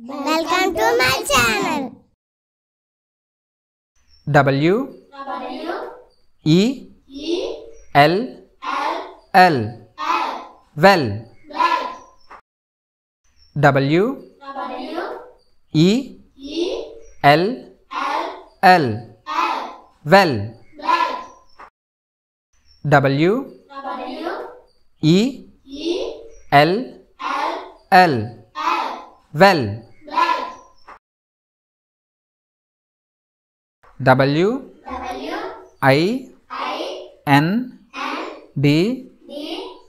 Welcome to my channel. W E L L well. W E L L well. W E L L well. W I N D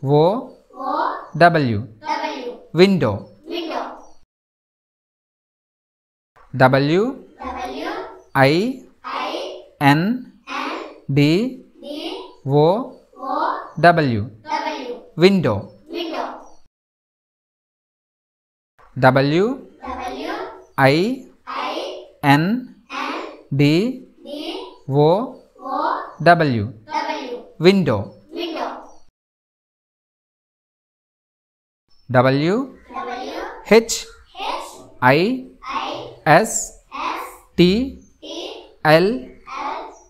O W window. W I N D O W window. W I N D O W window. W H I S T L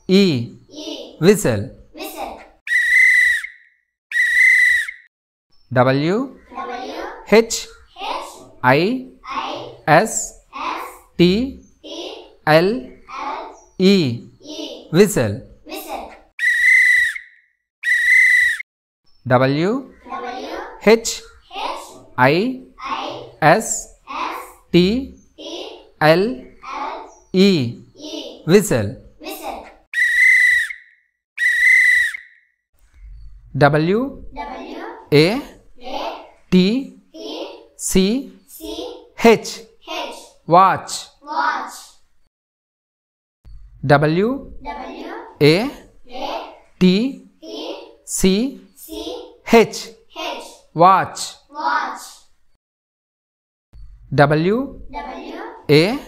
E whistle. W H I S T L E whistle. W H I S T L E whistle. W A T C H watch. W A T C H watch. W A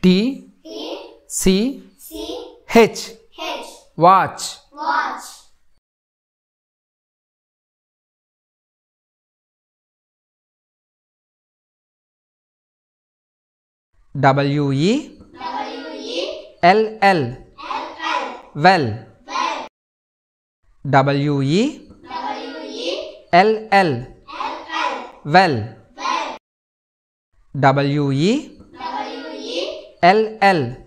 T C H watch. W E L L well. W E L L well. W E L L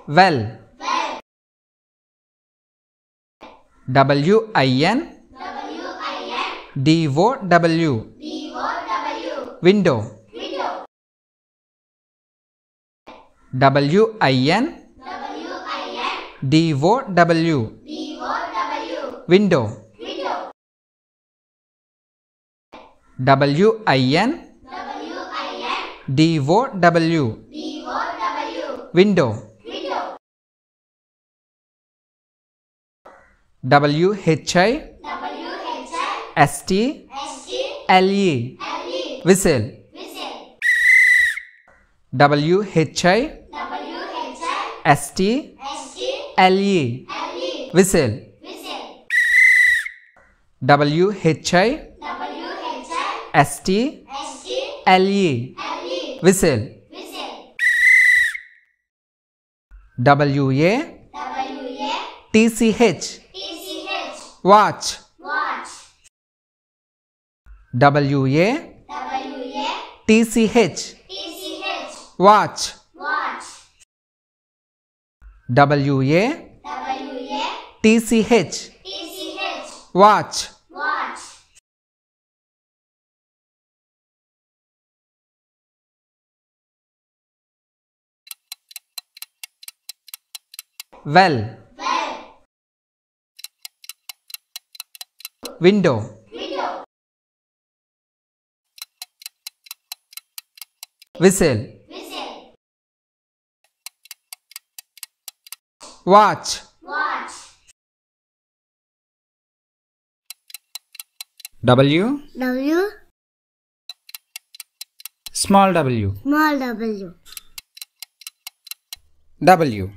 well. W I N D O W window. W I N D O W window. W I N D O W window. W H I S T L E whistle. W H I S T L E whistle. W H I S T L E whistle. W A T C H watch. W A T C H watch. W A T C H watch. Well. Window. Whistle. Watch. W small w. Small w. W